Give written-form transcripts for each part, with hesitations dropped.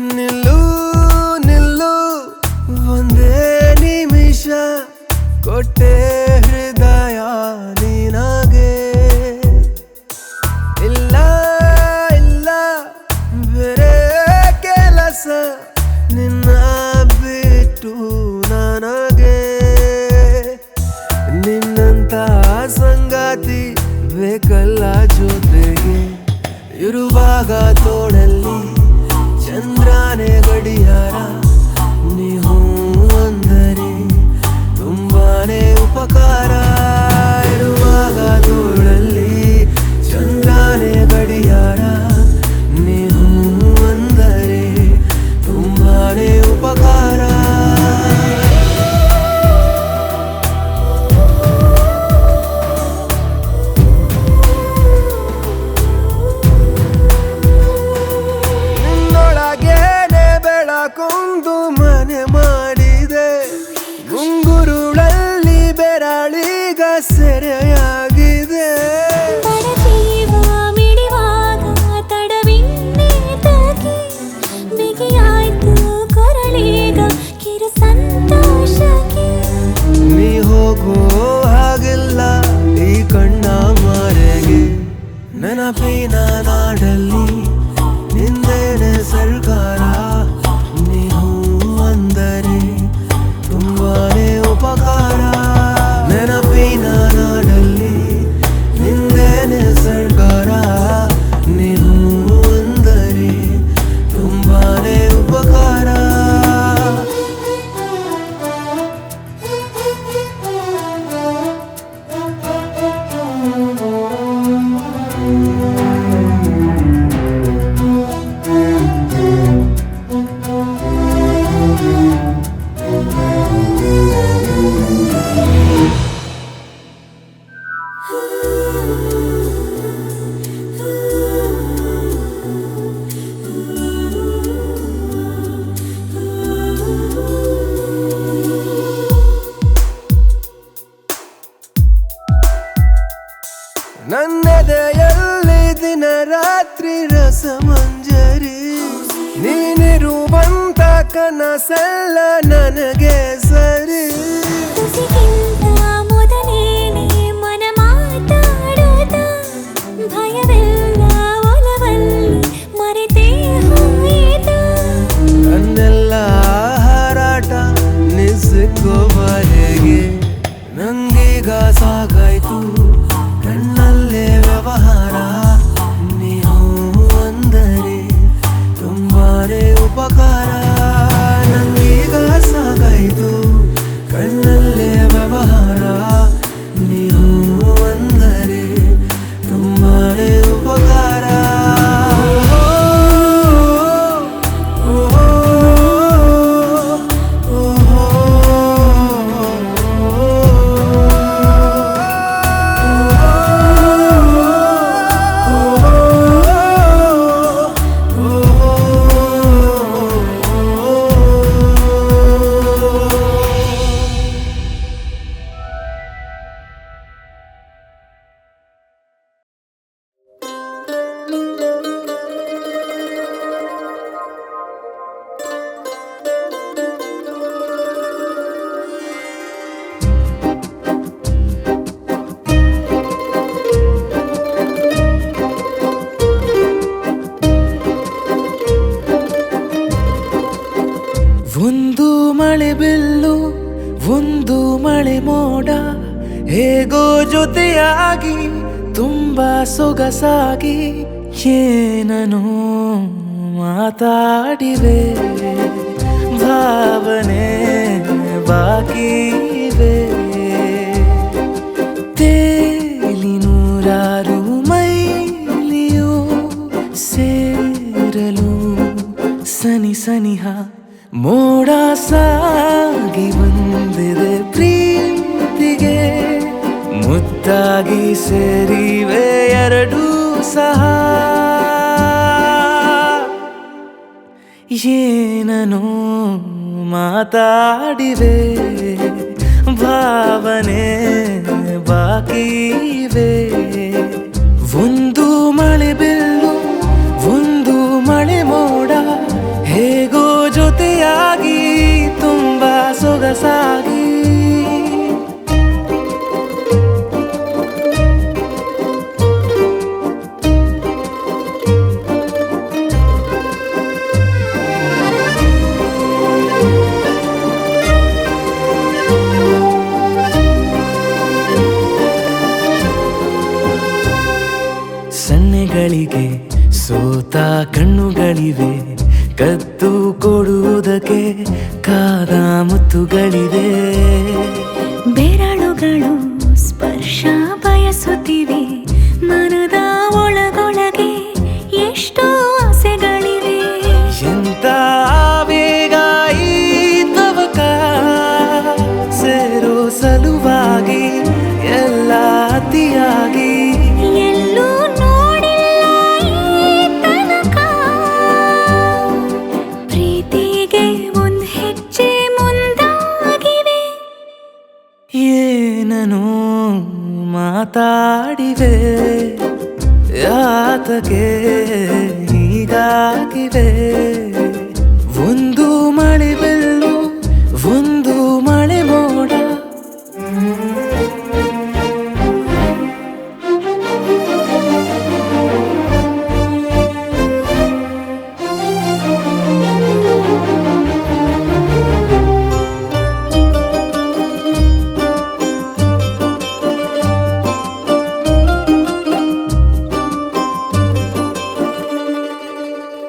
ನಿಲ್ಲು ನಿಲ್ಲು ಒಂದೇ ನಿಮಿಷ ಕೊಟ್ಟೆ ಹೃದಯ ನಿನಗೆ ಇಲ್ಲ ಇಲ್ಲ ಬೇರೆ ಕೆಲಸ ನಿನ್ನ ಬಿಟ್ಟು ನನಗೆ ನಿನ್ನಂತ ಸಂಗಾತಿ ಬೇಕಲ್ಲ ಜೊತೆಗೆ ಇರುವಾಗ ತೋಳಲ್ಲಿ ಚಂದ್ರನೇ ಗಡಿಯಾರ ನೀವು ಅಂದರೆ ತುಂಬಾನೇ ಉಪಕಾರ ಇರುವಾಗ ತೋಳಲ್ಲಿ ಚಂದ್ರನೇ ಗಡಿಯಾರ ನೀವು ಅಂದರೆ ತುಂಬಾನೇ ಉಪಕಾರ ಕೊಂದು ಮನೆ ಮಾಡಿದೆ ಗುಂಗುರುಳಲ್ಲಿ ಬೆರಳಿಗ ಸೆರೆಯಾಗಿದೆ ನೀ ಹೋಗೋ ಹಾಗೆಲ್ಲ ಈ ಕಣ್ಣ ಮರೆಗೆ ನೆನಪಿನ ನಾಡಲ್ಲಿ ನಿಂದೇನೆ ಸರ್ಕಾರ ಅಂದರೆ ತುಂಬಾನೇ ಉಪಕಾರ ನೆನಪಿನ ನಾಡಲ್ಲಿ ನಿಂದೇನೆ ಸರ್ಕಾರ ನೀವು ಅಂದರೆ ತುಂಬಾನೇ ಉಪಕಾರ ನನ್ನೆದೆಯಲ್ಲಿ ದಿನ ರಾತ್ರಿ ರಸಮಂಜರಿ ನೀನಿರುವಂತ ಕನಸೆಲ್ಲ ನನಗೆ ಸರಿ ನನ್ನೆಲ್ಲ ಹಾರಾಟ ನಿಸ್ಸಿಕೋವರೆಗೆ ನಂಗೀಗ ಸಾಗಾಯ್ತು ಕಣ್ಣಲ್ಲೇ ವ್ಯವಹಾರ ನೀವು ಅಂದರೆ ತುಂಬಾನೇ ಉಪಕಾರ ನಂಗೀಗ ಸಾಗಾಯ್ತು ಕಣ್ಣಲ್ಲೇ ವ್ಯವಹಾರ ನೀವು ಅಂದರೆ ತುಂಬಾನೇ ಉಪಕಾರ ಒಂದು ಮಳೆ ಬಿಲ್ಲು ಒಂದು ಮಳೆ ಮೋಡ ಹೇಗೋ ಜೊತೆಯಾಗಿ ತುಂಬಾ ಸೊಗಸಾಗಿ ಏನೋ ಮಾತಾಡಿವೆ ಭಾವನೆ ಬಾಕಿ ಇವೆ ತೇಲಿ ನೂರಾರು ಮೈಲಿಯು ಸೇರಲು ಸನಿ ಸನಿಹ ಮೋಡ ಸಾಗಿ ಸೇರಿವೆ ಎರಡೂ ಸಹ ಏನನೋ ಮಾತಾಡಿವೆ ಭಾವನೆ ಬಾಕಿವೆ ಒಂದು ಮಳೆ ಬಿಲ್ಲು ಒಂದು ಮಳೆ ಮೋಡ ಹೇಗೋ ಜೊತೆಯಾಗಿ ತುಂಬಾ ಸೊಗಸಾಗಿ ಸನ್ನೆಗಳಿಗೆ ಸೋತ ಕಣ್ಣುಗಳಿವೆ ಕದ್ದು ಕೊಡುವುದಕ್ಕೆ ಕಾದ ಮುತ್ತುಗಳಿವೆ ಬೆರಳುಗಳು ಸ್ಪರ್ಶ ಬಯಸುತ್ತಿವೆ ಮನದ ಒಳಗೊಳಗೆ ಎಷ್ಟೋ ಆಸೆಗಳಿವೆ ಎಂತ ಆವೇಗ ಈ ತವಕ ಸೇರೋ ಸಲುವಾಗಿ ಎಲ್ಲ ಅತಿಯಾಗಿ ಎಲ್ಲೂ ನೋಡಿಲ್ಲ ಈ ತನಕ ಪ್ರೀತಿಗೆ ಒಂದ್ ಹೆಜ್ಜೆ ಮುಂದಾಗಿವೆ ಏನನೋ ಮಾತಾಡಿವೆ ಯಾತಕ್ಕೆ ಹೀಗಾಗಿವೆ ಒಂದು ಮಳೆ ಬಿಲ್ಲು ಒಂದು ಮಳೆ ಮೋಡ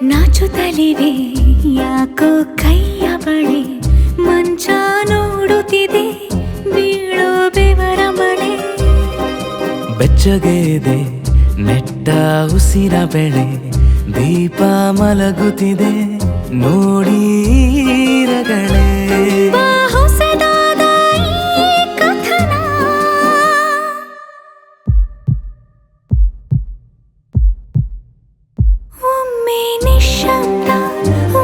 ನಾಚುತ್ತಲಿವೆ ಯಾಕೋ ಕೈಯ ಬಳೆ ಮಂಚ ನೋಡುತ್ತಿದೆ ಬೀಳೋ ಬೆವರ ಮಳೆ ಬೆಚ್ಚಗೆದೆ ನೆಟ್ಟ ಉಸಿರ ಬೆಳೆ ದೀಪ ಮಲಗುತ್ತಿದೆ ನೋಡಿ ರಗಳೇ ಬಾ ಹೊಸದಾದ ಈ ಕಥನ ಒಮ್ಮೆ ನಿಶ್ಶಬ್ದ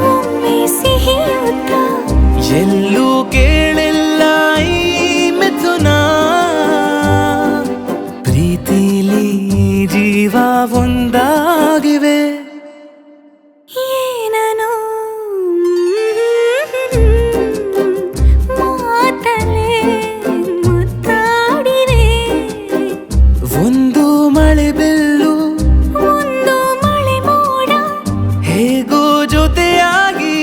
ಒಮ್ಮೆ ಸಿಹಿಯುತ್ತ ಎಲ್ಲೂ ಕೇಳಿಲ್ಲ ಈ ಮಿಥುನ ಪ್ರೀತಿಲಿ ಜೀವ ಒಂದಾಗಿವೆ ಏನನೋ ಮಾತಲೆ ಮುತ್ತಾಡಿವೆ ಒಂದು ಮಳೆ ಬಿಲ್ಲು ಒಂದು ಮಳೆ ಮೋಡ ಹೇಗೋ ಜೊತೆಯಾಗಿ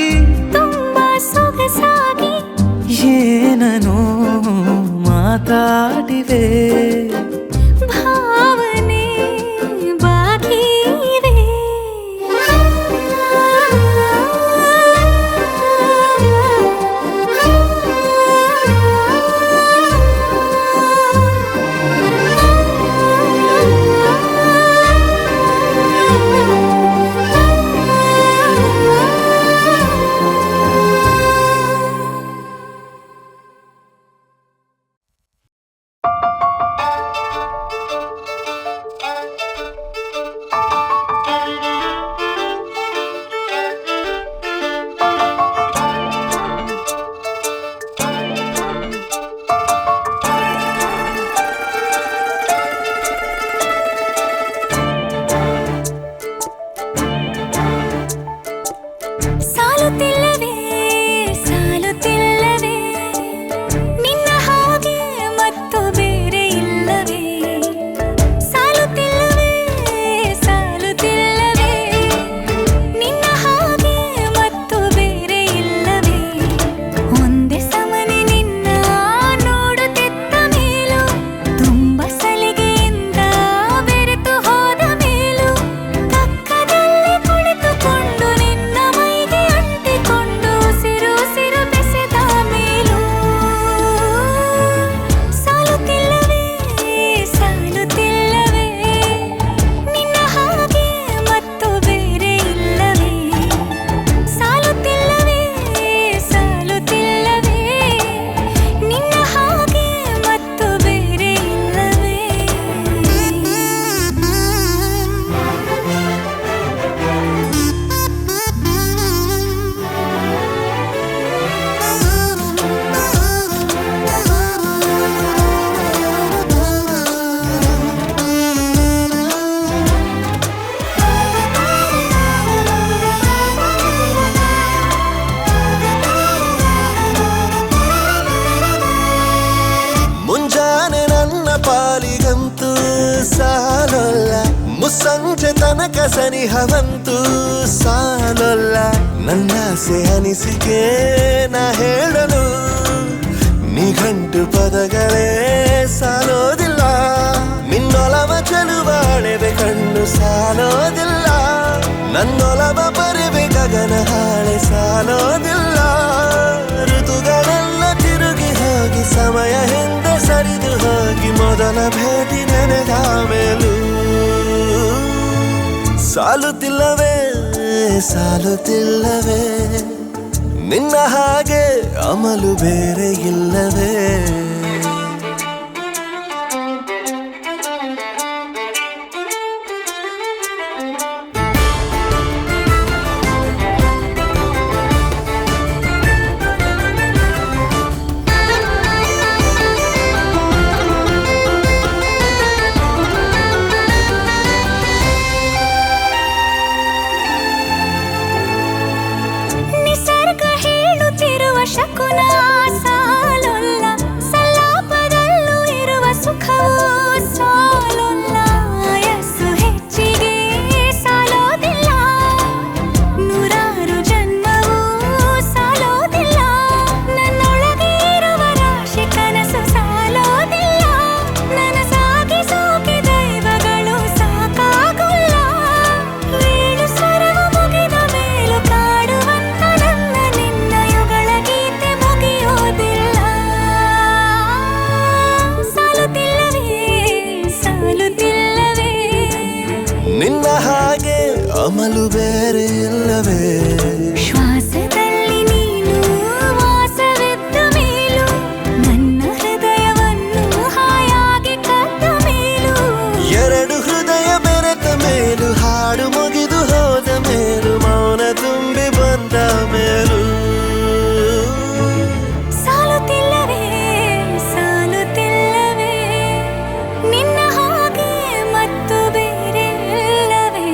ತುಂಬಾ ಸೊಗಸಾಗಿ ಏನನೋ ಮಾತಾಡಿವೆ ಭಾವನೆ ಬಾಕಿ ಇವೆ ತನಕ ಸನಿಹವಂತೂ ಸಾಲಲ್ಲ ನನ್ನಾಸೆ ಅನಿಸಿಕೆ ನಾ ಹೇಳಲು ನಿಘಂಟು ಪದಗಳೇ ಸಾಲೋದಿಲ್ಲ ನಿನ್ನೊಲವ ಚೆಲುವಾಳೆವೆ ಕಣ್ಣು ಸಾಲೋದಿಲ್ಲ ನನ್ನೊಲವ ಬರೆವೆ ಗಗನ ಹಾಳೆ ಸಾಲೋದಿಲ್ಲ ಋತುಗಳೆಲ್ಲ ತಿರುಗಿ ಹೋಗಿ ಸಮಯ ಹಿಂದೆ ಸರಿದು ಹೋಗಿ ಮೊದಲ ಭೇಟಿ ನೆನೆದ ಮೇಲೂ ಸಾಲುತ್ತಿಲ್ಲವೇ ಸಾಲುತ್ತಿಲ್ಲವೇ ನಿನ್ನ ಹಾಗೆ ಅಮಲು ಬೇರೆ ಇಲ್ಲವೇ ಶಕುನ ಸಾಲೊಲ್ಲ ಸಲಾಪದಲ್ಲೂ ಇರುವ ಸುಖವೂ ಸಾಲೊಲ್ಲ ಯಸ್ಸು ಹೆಚ್ಚಿಗೆ ಸಾಲೋದಿಲ್ಲ ನೂರಾರು ಜನ್ಮವೂ ಸಾಲೋದಿಲ್ಲ ನನ್ನೊಳಗೆ ಇರುವ ರಾಶಿ ಕನಸು ಸಾಲೋದಿಲ್ಲ ನನ್ನ ಸಾಗಿಸೋಕೆ ದೈವಗಳು ಸಾಕಾಗುಲ್ಲ ಏಳು ಸ್ವರವು ಮುಗಿದ ಮೇಲೂ ಕಾಡುವಂತ ನನ್ನ ನಿನ್ನ ಯುಗಳ ನಿನ್ನ ಹಾಗೆ ಅಮಲು ಬೇರೆ ಇಲ್ಲವೇ ಶ್ವಾಸದಲ್ಲಿ ನೀನು ವಾಸವಿದ್ದ ಮೇಲೂ ನನ್ನ ಹೃದಯವನ್ನು ಹಾಯಾಗಿ ಕದ್ದ ಮೇಲೂ ಎರಡು ಹೃದಯ ಬೆರೆತ ಮೇಲೂ ಹಾಡು ಮುಗಿದು ಹೋದ ಮೇಲೂ ಮೌನ ತುಂಬಿ ಬಂದ ಮೇಲೂ ಸಾಲುತ್ತಿಲ್ಲವೇ ಸಾಲುತ್ತಿಲ್ಲವೇ ನಿನ್ನ ಹಾಗೆ ಮತ್ತು ಬೇರೆ ಇಲ್ಲವೇ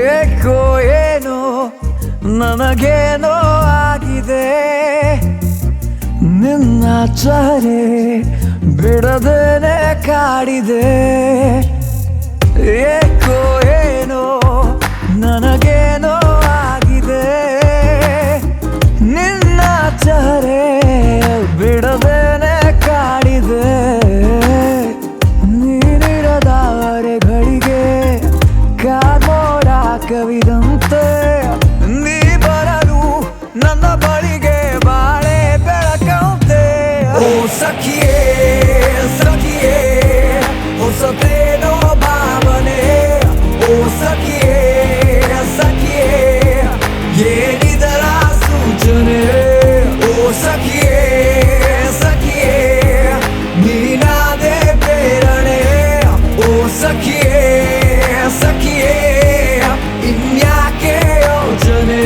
ಏಕೋ ಏನೋ ನನಗೇನೋ ಆಗಿದೆ ನಿನ್ನ ಚಹರೆ ಬಿಡದೇನೆ ಕಾಡಿದೆ ಏಕೋ ಏನೋ ನನಗೇನೋ ಆಗಿದೆ ನಿನ್ನ ಚಹರೆ ಬಿಡದೇನೆ ಕಾಡಿದೆ ನೀನಿರದಾವರೆಗಳಿಗೆ ಕಾಮೋಡ ಕವಿದಂತೆ ನೀ ಬರಲು ನನ್ನ ಬಳಿಗೆ ಬಾಳೆ ಬೆಳಕಂತೆ ಓ ಸಖಿಯೇ ಸಖಿಯೇ ಹೊಸತೇನೋ ಭಾವನೆ ಓ ಸಖಿಯೇ ಸಖಿಯೇ ಏನಿದರ ಸೂಚನೆ ಓ ಸಖಿಯೇ ಸಖಿಯೇ ನೀನಾದೆ ಪ್ರೇರಣೆ ಓ ಸಖಿಯೇ ಸಖಿಯೇ ಇನ್ಯಾಕೆ ಯೋಚನೆ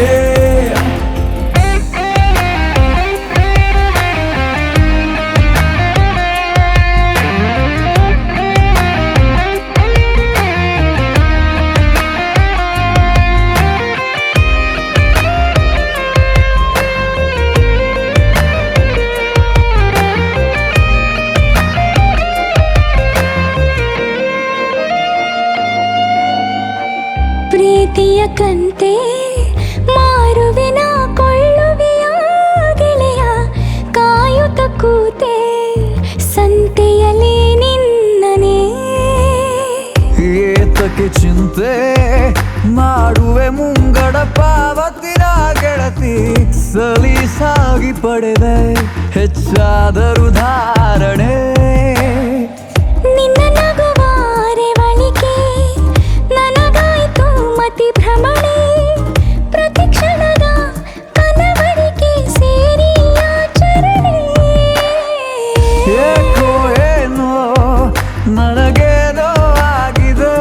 ಪ್ರೀತಿಯ ಕಂತೆ ಮಾರುವೆನ ಕೊಳ್ಳುವೆಯ ಗೆಳೆಯ ಕಾಯುತ್ತ ಕೂತೆ ಸಂತೆಯಲ್ಲಿ ನಿನ್ನನೆ ಏತಕ್ಕೆ ಚಿಂತೆ ಮಾಡುವೆ ಮುಂಗಡ ಪಾವತಿನ ಗೆಳತಿ ಸಲೀಸಾಗಿ ಪಡೆದೆ ಹೆಚ್ಚಾದರೂ ಧಾರಣೆ ನಿನ್ನ ನಗುವಾರೆ ಬಳಿಕೆ ನನಗಾಯ್ತು ಮತಿ ಭ್ರಮಣೆ ಪ್ರತಿ ಕ್ಷಣದ ಕನವರಿಕೆ ಸೇರಿ ಆಚರಣೆ ಏಕೋ ಏನೋ ನನಗೇನೋ ಆಗಿದೆ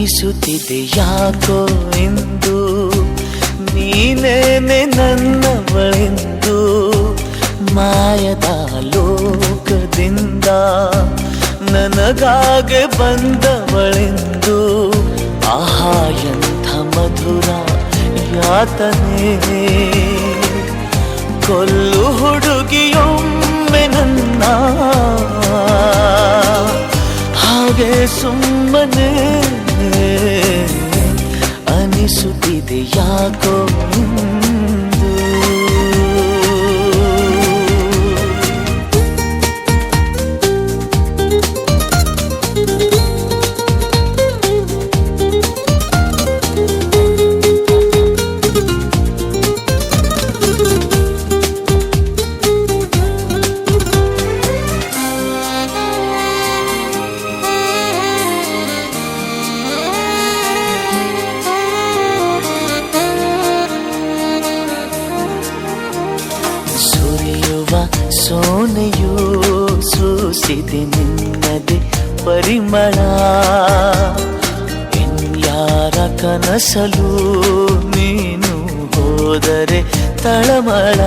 ಅನಿಸುತ್ತಿದೆ ಯಾಕೋ ಎಂದು ನೀನೇನೆ ನನ್ನವಳೆಂದು ಮಾಯದ ಲೋಕದಿಂದ ನನಗಾಗೆ ಬಂದವಳೆಂದು ಆಹಾ ಎಂಥ ಮಧುರ ಯಾತನೆ ಕೊಲ್ಲು ಹುಡುಗಿಯೊಮ್ಮೆ ನನ್ನ ಹಾಗೆ ಸುಮ್ಮನೆ ಅನಿಸುತ್ತಿದೆ ಯಾಕೋ ಎಂದು. ಸೋನೆಯೂ ಸೂಸಿದೆ ನಿನ್ನದೆ ಪರಿಮಳ ಇನ್ಯಾರ ಕನಸಲು ನೀನು ಹೋದರೆ ತಳಮಳ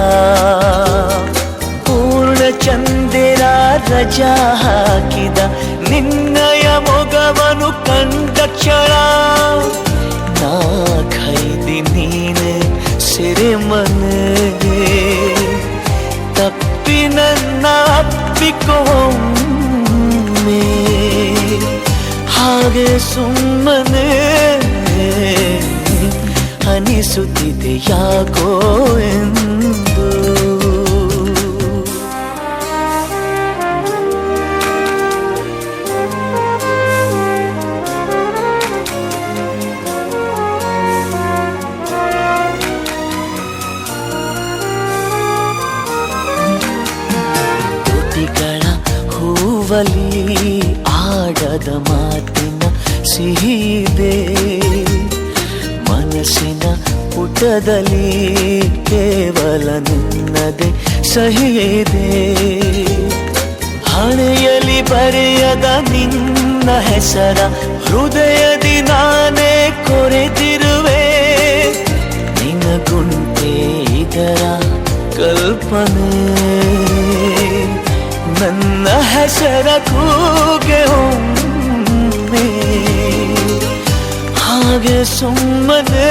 ಪೂರ್ಣ ಚಂದಿರ ರಜಾ ಹಾಕಿದ ನಿನ್ನಯ ಮೊಗವನು ಕಂಡ ಕ್ಷಣ ನಾ ಖೈದಿ ನೀನೆ ಸೆರೆಮನೆ ತಪ್ಪಿ ನನ್ನ ಅಪ್ಪಿಕೊಮ್ಮೆ ಹಾಗೆ ಸುಮ್ಮನೆ ಅನಿಸುತ್ತಿದೆ ಯಾಕೋ ಎಂದು. ಹೂವಲಿ ಆಡದ ಮಾತಿನ ಸಿಹಿದೆ ಮನಸ್ಸಿನ ಪುಟದಲ್ಲಿ ಕೇವಲ ನಿನ್ನದೆ ಸಹಿದೆ ಹಣೆಯಲ್ಲಿ ಬರೆಯದ ನಿನ್ನ ಹೆಸರ ಹೃದಯದಿ ನಾನೇ ಕೊರೆದಿರುವೆ ನಿನಗುಂಟೆ ಇದರ ಕಲ್ಪನೆ ನನ್ನ ಹೆಸರ ಕೂಗೆ ಒಮ್ಮೆ ಹಾಗೆ ಸುಮ್ಮನೆ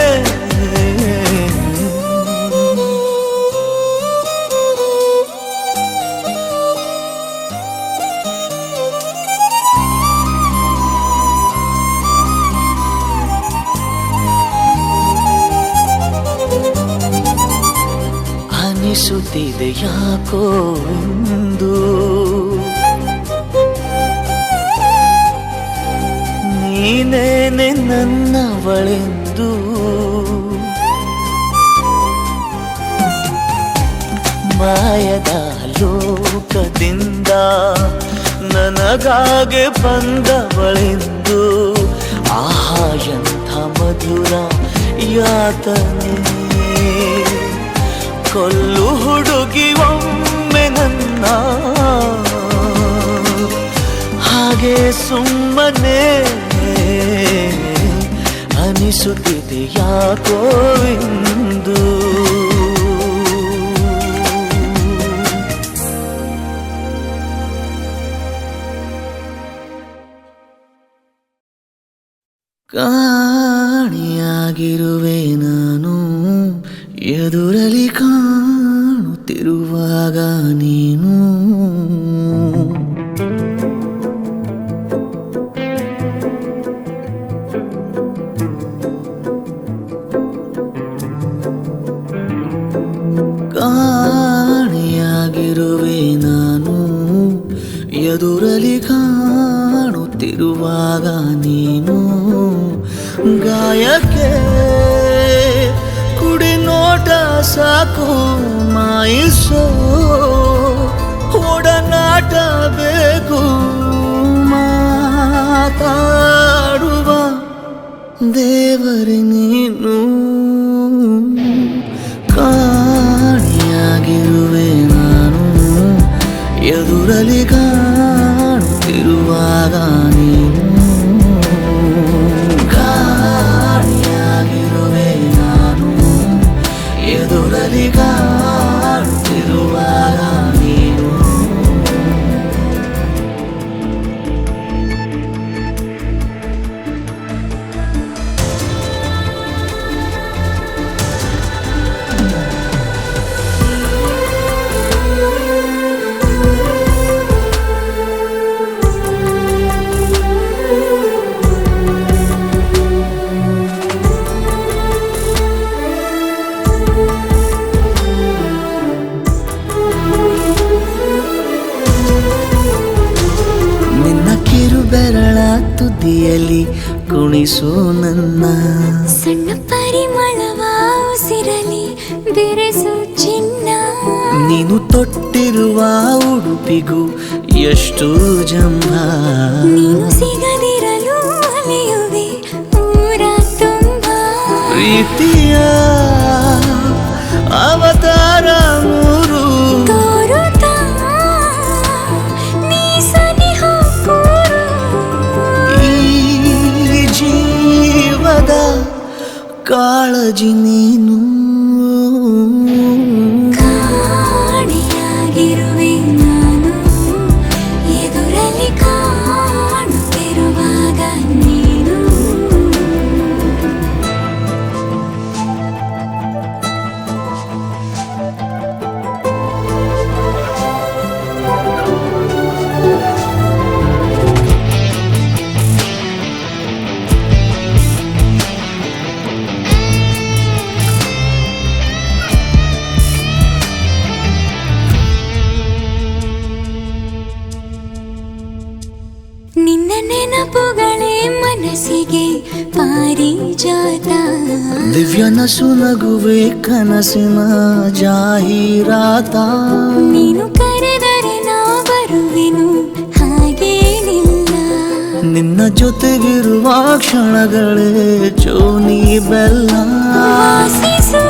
ಅನಿಸುತ್ತಿದೆ ಯಾಕೋ ಎಂದು ನೀನೇನೆ ನನ್ನವಳೆಂದು ಮಾಯದ ಲೋಕದಿಂದ ನನಗಾಗೆ ಬಂದವಳೆಂದು ಆಹಾ ಎಂಥ ಮಧುರ ಯಾತನೆ ಕೊಲ್ಲು ಹುಡುಗಿ ಒಮ್ಮೆ ನನ್ನ ಹಾಗೆ ಸುಮ್ಮನೆ ಅನಿಸುತ್ತಿದೆ ಯಾಕೋ ಎಂದು. ಕಾಣಿಯಾಗಿರುವೆ ನಾನು ಎದುರಲಿ ಕಾಣುತ್ತಿರುವಾಗ ನೀನು ಕಾಣಿಯಾಗಿರುವೆ ನಾನು ಎದುರಲಿ ಕಾಣುತ್ತಿರುವಾಗ ನೀನು ಗಾಯಕ್ಕೆ ಕುಡಿ ನೋಟ ಸಾಕು ಮಾಯಿಸೋ ಒಡನಾಟ ಬೇಕು ಮಾತಾಡುವ ದೇವರೇ ನೀನು ಕಾಣಿಯಾಗಿರುವೆ ನಾನು ಎದುರಲಿ ಕಾಣುತ್ತಿರುವಾಗ ನೀನು ಇರುವೆ ನಾನು ಎದುರಲ್ಲಿ ಕಾಡುತ್ತಿರುವಾಗ ನೀನು ನಿನ್ನ ಕಿರು ಬೆರಳ ತುದಿಯಲ್ಲಿ ಕುಣಿಸು ನನ್ನ ಸಣ್ಣ ಪರಿಮಳವ ಉಸಿರಲಿ ಬೆರೆಸು ಚಿನ್ನ ನೀನು ತೊಟ್ಟಿರುವ ಉಡುಪಿಗೂ ಎಷ್ಟು ಜಂಭ ನೀನು ಸಿಗದಿರಲು ಅಲೆಯುವೆ ಊರ ತುಂಬ ಪ್ರೀತಿಯ ಅವತಾರ ಮೂರು ತೋರುತ್ತಾ ನೀ ಸನಿಹ ಕೂರು ಈ ಜೀವದ ಕಾಳಜಿ ನೀನು ಕಾಣೆಯಾಗಿರುವೆ ನಾನು ಎದುರಲ್ಲಿ ಕಾಣುತ್ತಿರುವಾಗ ನೀನು ನಿನ್ನ ನೆನಪುಗಳೇ ಮನಸ್ಸಿಗೆ ಪಾರಿಜಾತ ದಿವ್ಯ ನಸು ನಗುವೆ ಕನಸಿನ ಜಾಹೀರಾತ ನೀನು ಕರೆದರೆ ನಾ ಬರುವೆನು ಹಾಗೇನಿಲ್ಲ ನಿನ್ನ ಜೊತೆಗಿರುವ ಕ್ಷಣಗಳೇ ಚೋನಿ ಬೆಲ್ಲ ವಾಸಿಸು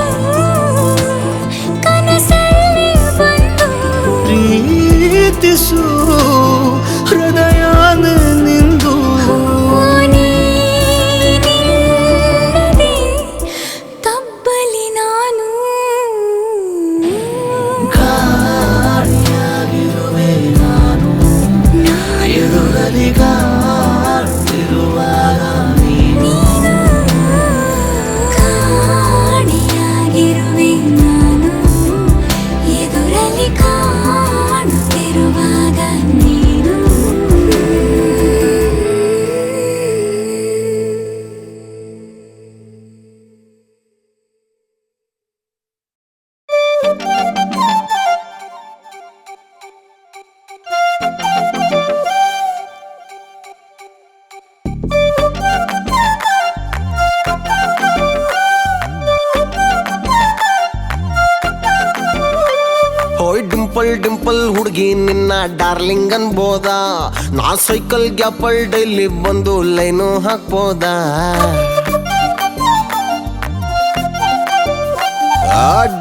ಕನಸಲ್ಲಿ ಬಂದು ಪ್ರೀತಿಸು ಹೃದಯ ನಿಂದು ನೀನಿಲ್ಲದೆ ತಬ್ಬಲಿ ನಾನು ಕಾಣಿಯಾಗಿರುವೆ ನಾನು ಎದುರಲ್ಲಿ ಕಾಡುತ್ತಿರುವಾಗ ನೀನು ಕಾಣೆಯಾಗಿರುವೆ ನಾನು ಎದುರಲ್ಲಿ ಕಾಣುತ್ತಿರುವಾಗ ನೀನು ಹೋಯ್ ಡಿಂಪಲ್ ಡಿಂಪಲ್ ಹುಡುಗಿ ನಿನ್ನ ಡಾರ್ಲಿಂಗ್ ಅನ್ಬೋದ ನಾ ಸೈಕಲ್ ಗ್ಯಾಪಲ್ ಡೈಲಿ ಬಂದು ಲೈನು ಹಾಕ್ಬೋದ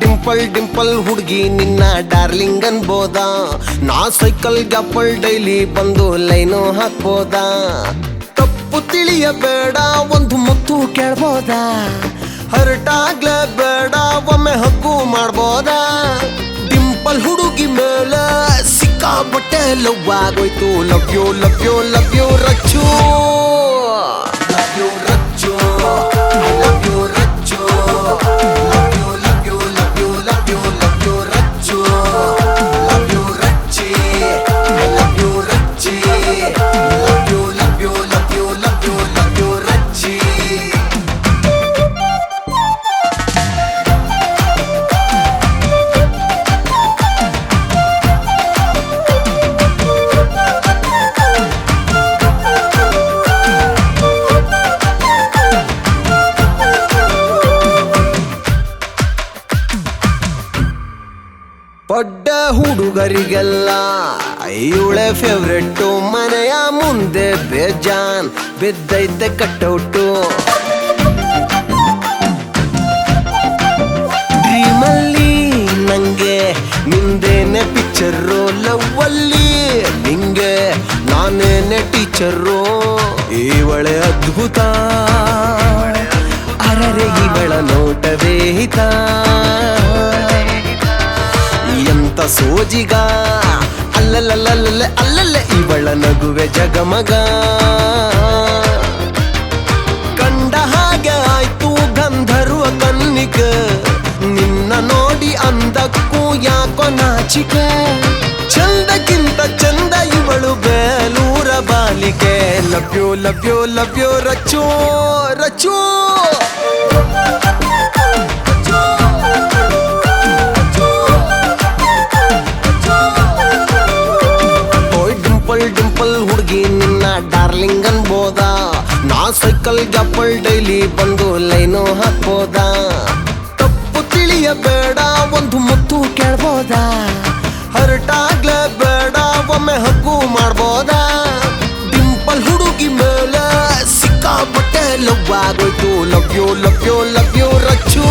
ಡಿಂಪಲ್ ಡಿಂಪಲ್ ಹುಡುಗಿ ನಿನ್ನ ಡಾರ್ಲಿಂಗ್ ಅನ್ಬೋದ ನಾ ಸೈಕಲ್ ಗ್ಯಾಪಲ್ ಡೈಲಿ ಬಂದು ಲೈನು ಹಾಕ್ಬೋದ ತಪ್ಪು ತಿಳಿಯಬೇಡ ಒಂದು ಮುತ್ತು ಕೇಳ್ಬೋದ ಹರಟಾಗ್ಲೇ ಬೇಡ ಒಮ್ಮೆ ಹಗ್ಗು ಮಾಡ್ಬೋದ ಡಿಂಪಲ್ ಹುಡುಗಿ ಮೇಲೆ ಸಿಕ್ಕಾಪಟ್ಟೆ ಲವ್ ಆಗೋಯ್ತು love you love you love you Rachu love you Rachu love you Rachu love you love you love you love you love you Rachu love you Rachi love you Rachi love you love you love you love you love you Rachi ಪಡ್ಡ ಹುಡುಗರಿಗೆಲ್ಲ ಇವಳೆ favourite ಮನೆಯ ಮುಂದೆ ಬೇಜಾನ್ ಬಿದ್ದೈತೆ ಕಟ್ಟೌಟು ಡ್ರೀಮಲ್ಲಿ ನಂಗೆ ನಿಂದೇನೆ picture ಲವ್ವಲ್ಲಿ ನಿಂಗೆ ನಾನೇನೆ teacher ಇವಳೆ ಅದ್ಭುತ ಅರರೆ ಇವಳ ನೋಟವೇ ಹಿತ ಎಂತ ಸೋಜಿಗ ಅಲ್ಲಲ್ಲ ಇವಳ ನಗುವೆ ಜಗಮಗ ಕಂಡ ಹಾಗೆ ಆಯ್ತು ಗಂಧರ್ವ ಕನ್ನಿಕ ನಿನ್ನ ನೋಡಿ ಅಂದಕ್ಕೂ ಯಾಕೋ ನಾಚಿಕೆ ಚಂದಕ್ಕಿಂತ ಚಂದ ಇವಳು ಬೇಲೂರ ಬಾಲಿಕೆ ಲವ್ ಯು ರಚ್ಚೋ ರಚ್ಚೋ ಡಿಂಪಲ್ ಹುಡುಗಿ ನಿನ್ನ ಡಾರ್ಲಿಂಗ್ ಅನ್ಬೋದ ನಾ ಸೈಕಲ್ ಗಪ್ಪಲ್ ಡೈಲಿ ಬಂದು ಲೈನು ಹಾಕ್ಬೋದ ತಪ್ಪು ತಿಳಿಯಬೇಡ ಒಂದು ಮುತ್ತು ಕೇಳ್ಬೋದ ಹರಟಾಗ್ಲೇ ಬೇಡ ಒಮ್ಮೆ ಹಗ್ಗು ಮಾಡ್ಬೋದ ಡಿಂಪಲ್ ಹುಡುಗಿ ಮೇಲೆ ಸಿಕ್ಕಾಪಟ್ಟೆ ಲವ್ ಆಗೋಯ್ತು ಲವ್ ಯು ರಚ್ಚು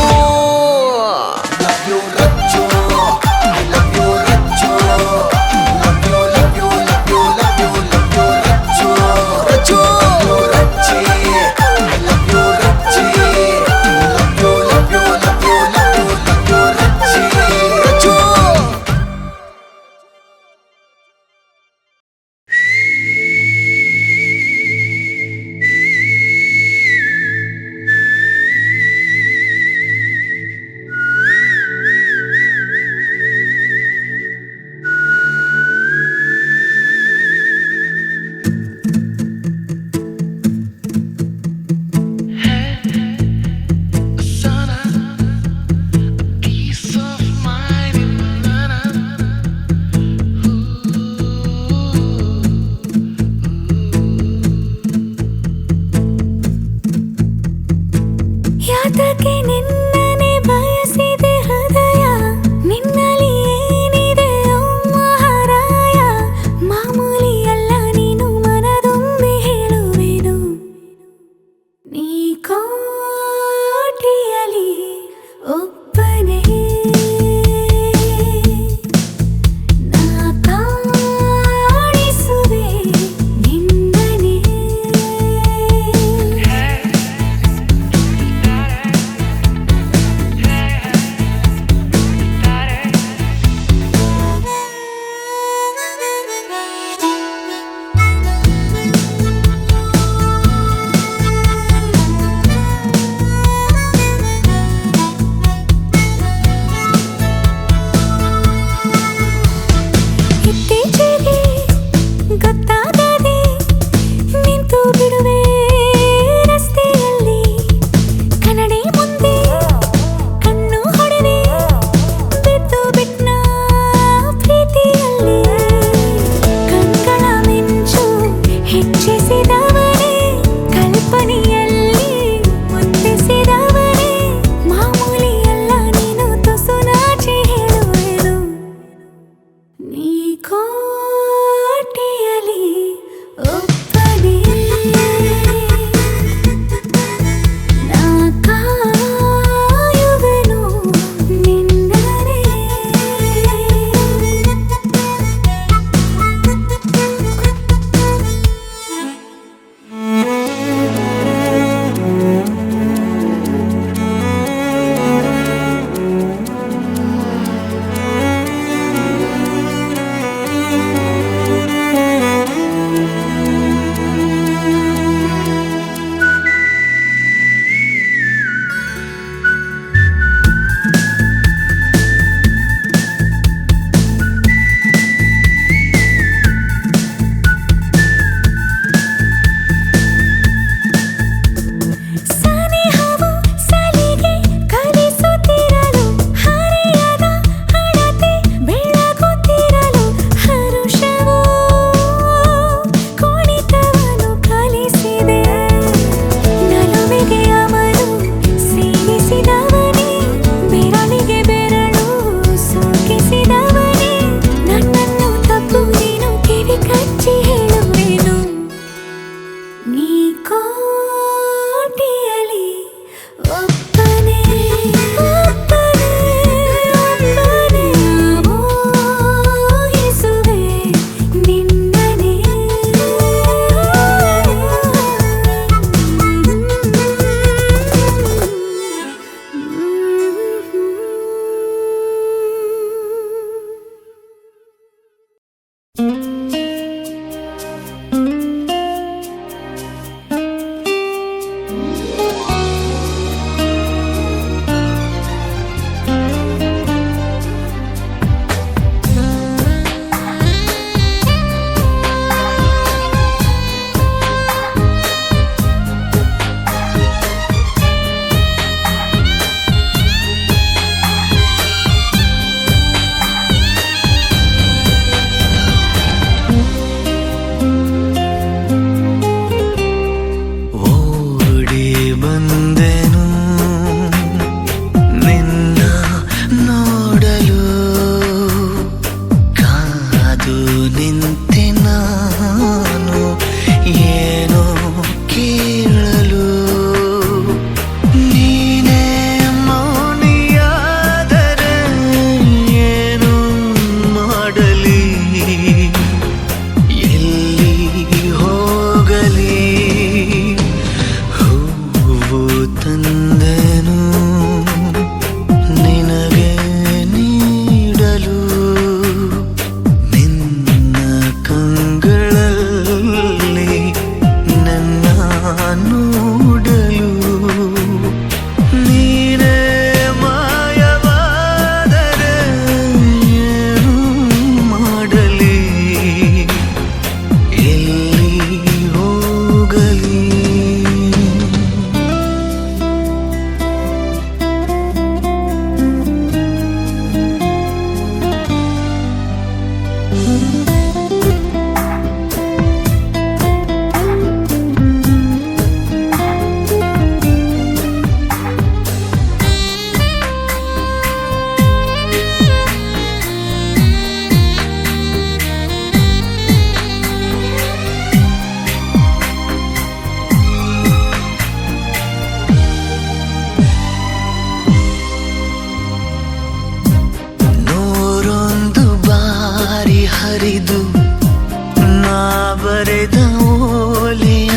ಬರೆದ ಓಲೆಯ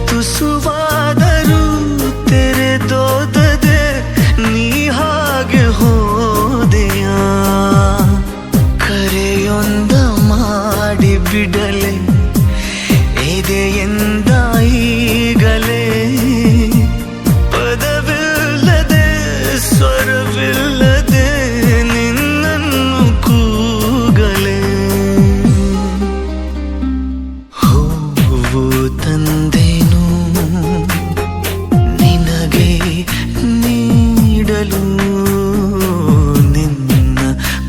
ತುಸುವಾದರೂ ತೆರೆದೋದದೆ ನೀ ಹಾಗೆ ಹೋದೆಯ ಕರೆಯೊಂದ ಮಾಡಿ ಬಿಡಲೆ ಎದೆಯಿಂದ ಈಗಲೇ ಪದವಿಲ್ಲದೆ ಸ್ವರವಿಲ್ಲದೆ ನಿನ್ನನ್ನು ಕೂಗಲೇ ಹೂವು ತಂದೇನು ನಿನಗೆ ನೀಡಲು ನಿನ್ನ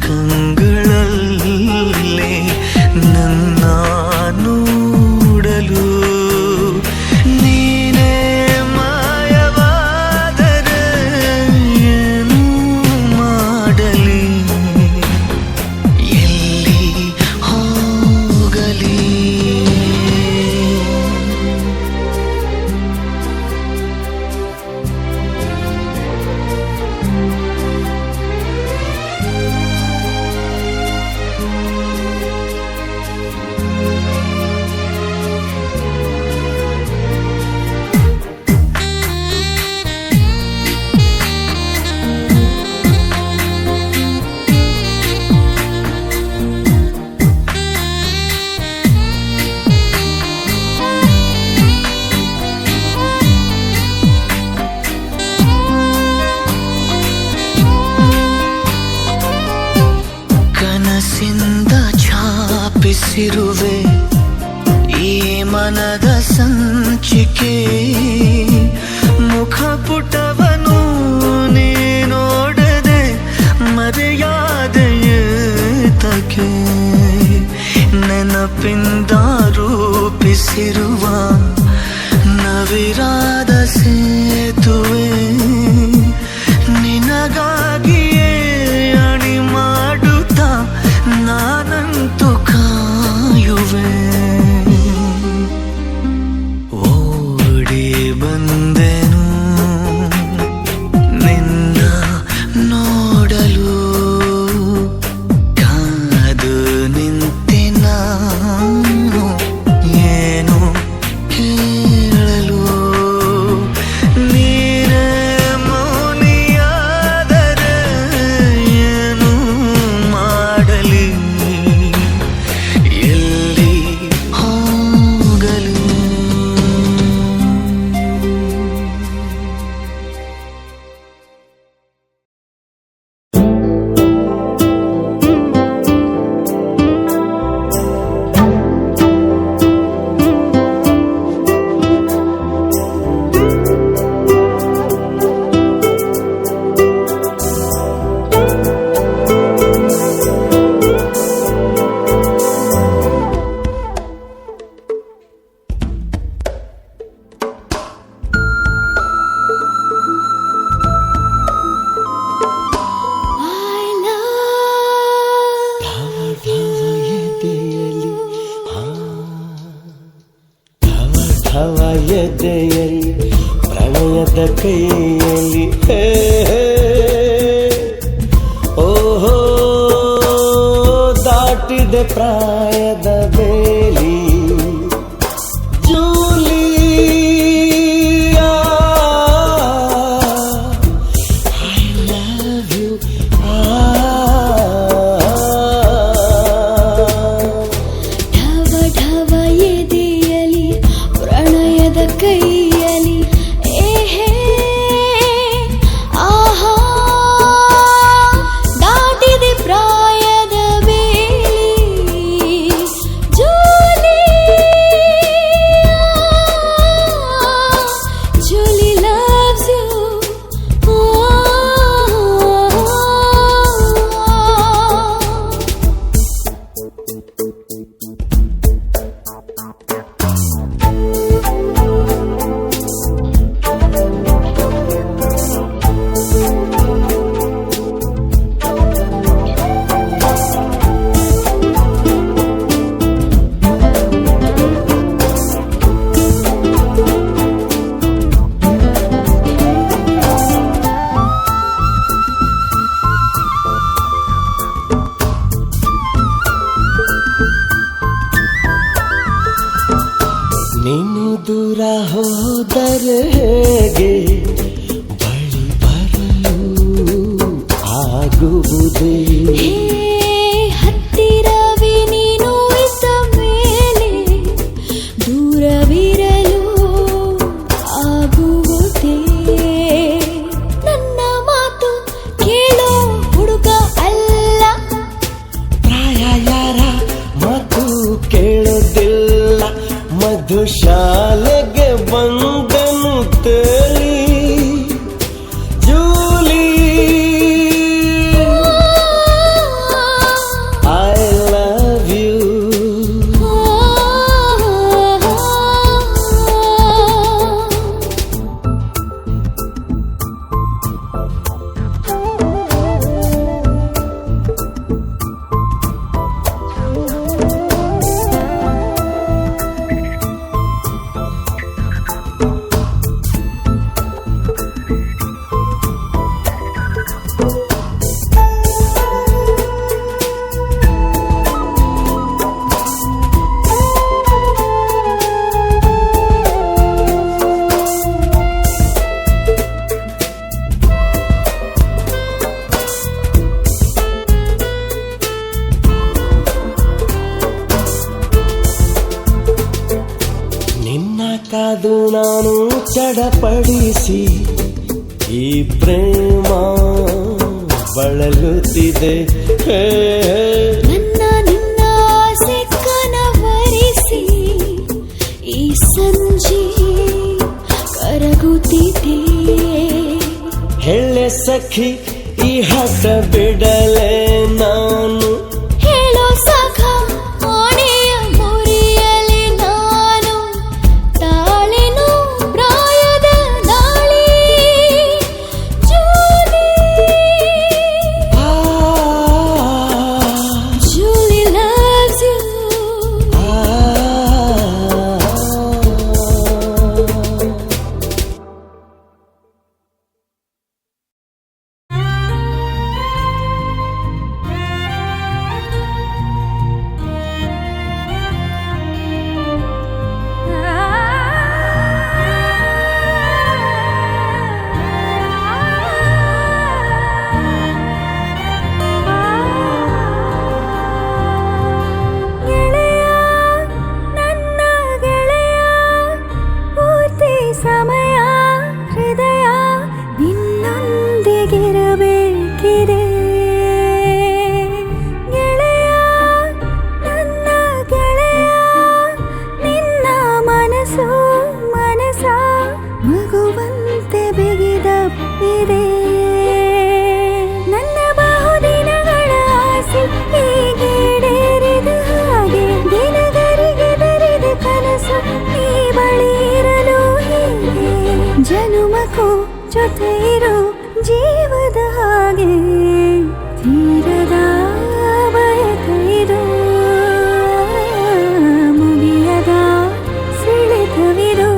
ಕಂಗಳಲ್ಲೇ ನನ್ನ ನೋಡಲು ನೀನೇ ಮಾಯವಾದರೆ ಏನು ಮಾಡಲಿ ಎಲ್ಲಿ ಹೋಗಲಿ ಕನಸಿಂದ ಛಾಪಿಸಿರುವೆ ಈ ಮನದ ಸಂಚಿಕೆ ಮುಖಪುಟವನು ನೀ ನೋಡದೆ ಮರೆಯಾದೆಯೇತಕ್ಕೆ ನೆನಪಿಂದ ರೂಪಿಸಿರುವ ನವಿರಾದ ಸೇತುವೆ ನಿನಗಾಗಿಯೇ ಅಣಿ ಮಾಡುತ್ತಾ ನಾನಂತೂ ಕಾಯುವೆ ಓಡಿ ಬಂದೆನು ನಿನ್ನ ನೋಡಲು ಕಾದು ನಿಂತೆ ನಾನು ಏನು ಕೇಳಲು ನೀನೇ ಮೌನಿಯಾದರೆ ಏನು ಮಾಡಲಿ ಎಲ್ಲಿ ಹೋಗಲು I love ಧವ ಎದೆಯಲ್ಲಿ ಪ್ರಣಯದ ಕೈಯಲ್ಲಿ ಹೇ ಓಹೋ ದಾಟಿದೆ ಪ್ರಾಯದ ಬೇಲಿ ಜೂಲಿಯಾ ಐ ಲವ್ ಯು ಢವ ಢವ ಎದೆಯಲಿ ಪ್ರಣಯದ ಕೈಯಲಿ ಏಹೇ ಆಹಾ ದಾಟಿದೆ ಪ್ರಾಯದ ಬೇಲಿ ಜೂಲಿ loves you ದೂರ ಹೋದರೆ ಹೇಗೆ ಬಳಿ ಬರಲು ಆಗುವುದೇ ಹೇ ಹತ್ತಿರವೇ ನೀನು ಇದ್ದ ಮೇಲೆ ದೂರವಿರಲು ಆಗುವುದೇ ನನ್ನ ಮಾತು ಕೇಳೋ ಹುಡುಗ ಅಲ್ಲ ಪ್ರಾಯ ಯಾರ ಮಾತು ಕೇಳೋದಿಲ್ಲ ಮಧುಶಾಲೆಗೆ ಬಂದನು ತೇಲಿ ಜೂಲಿ ಐ ಲವ್ ಯು ನಿನ್ನ ಕಾದು ನಾನು ಚಡಪಡಿಸಿ ಈ ಪ್ರೇಮ ಬಳಲುತ್ತಿದೆ ಹೇ ನನ್ನ ನಿನ್ನ ಆಸೆ ಕನವರಿಸಿ ಈ ಸಂಜೆ ಕರಗುತ್ತಿದೆ ಹೇಳೆ ಸಖಿ ಈ ಹಠ ಬಿಡಲೆ ನಾನು ಹೇಳೋ ಸಖ ಆಣೆಯ ಮುರಿಯಲಿ ನಾನು ತಾಳೆನು ಪ್ರಾಯದ ನಾಳೆ ಜೂಲಿ ಆ, ಜೂಲಿ loves you ಆ. ಗೆಳೆಯ ನನ್ನ ಗೆಳೆಯ ಪೂರ್ತಿ ಸಮಯ ಹೃದಯ ನಿನ್ನೊಂದಿಗಿರಬೇಕಿದೆ ಗೆಳೆಯ ನನ್ನ ಗೆಳೆಯ ನಿನ್ನ ಮನಸ್ಸು ಮನಸ ಮಗುವಂತೆ ಬಿಗಿದಪ್ಪಿದೆ ನನ್ನ ಬಹುದಿನಗಳ ಆಸೆ ಹೀಗೇಡೇರಿದ ಹಾಗೆ ದಿನಗರಿಗೆ ಬೆರೆದ ಕನಸು ನೀ ಬಳಿ ಇರಲು ಹೀಗೆ ಜನುಮಕ್ಕೂ ಜೊತೆ ಇರೋ ಜೀವದ ಹಾಗೆ ತೀರದ ಬಯಕೈದು ಮುಗಿಯದ ಸಿಳಿತವಿದು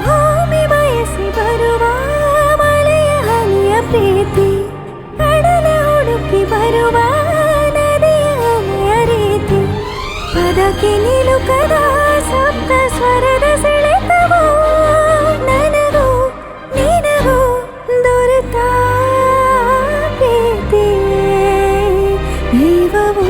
ಭೂಮಿ ಬಯಸಿ ಬರುವ ಮಳೆಯ ಹನಿಯ ಪ್ರೀತಿ ಕಡಲ ಹುಡುಕಿ ಬರುವ ನದಿಯ ಅಲೆಯ ರೀತಿ ಪದಕ್ಕೆ ನಿಲುಕದ ಸಪ್ತ ಸ್ವರದ ಸೆಳೆತವೋ ನನಗೂ ನಿನಗೂ ದೊರೆತ ಪ್ರೀತಿ ದೈವವೋ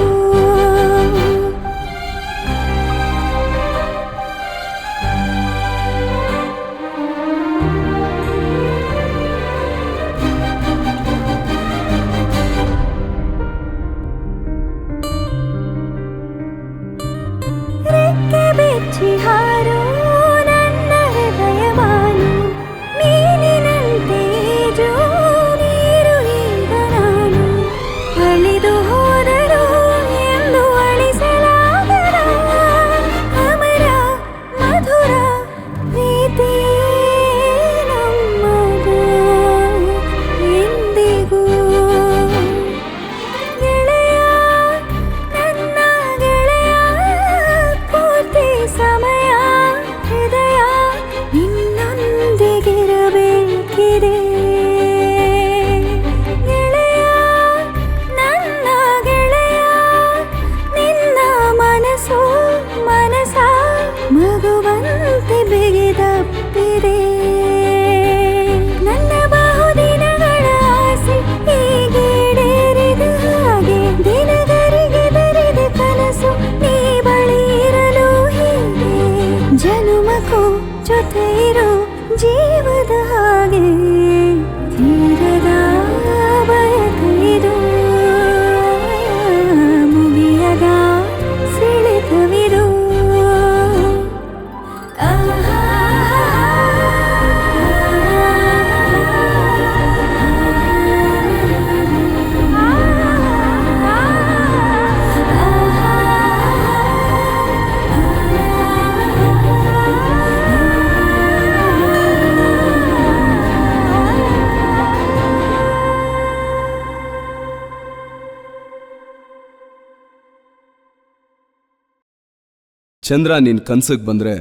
ಚಂದ್ರ ನಿನ್ನ ಕನ್ಸಿಗೆ ಬಂದರೆ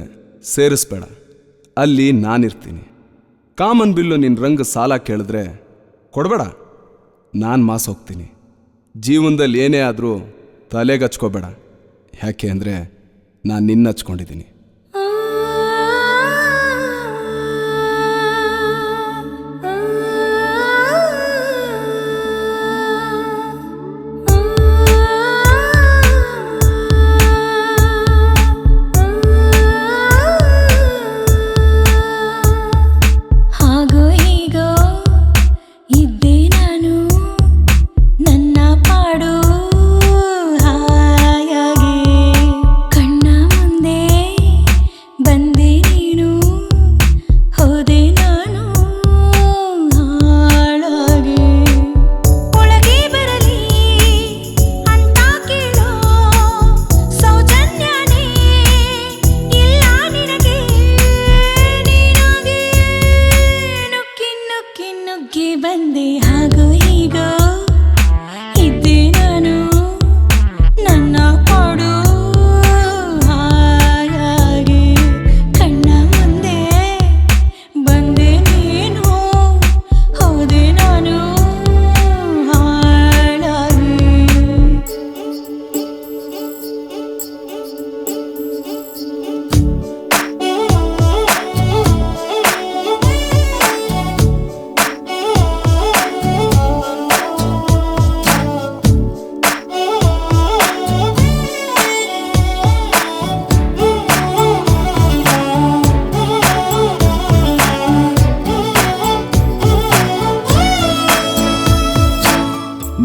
ಸೇರಿಸ್ಬೇಡ, ಅಲ್ಲಿ ನಾನಿರ್ತೀನಿ. ಕಾಮನ್ ಬಿಲ್ಲು ನಿನ್ನ ರಂಗ ಸಾಲ ಕೇಳಿದ್ರೆ ಕೊಡಬೇಡ, ನಾನು ಮಾಸ್ ಹೋಗ್ತೀನಿ. ಜೀವನದಲ್ಲಿ ಏನೇ ಆದರೂ ತಲೆಗೆ ಹಚ್ಕೋಬೇಡ, ಯಾಕೆ ಅಂದರೆ ನಾನು ನಿನ್ನ ಹಚ್ಕೊಂಡಿದ್ದೀನಿ.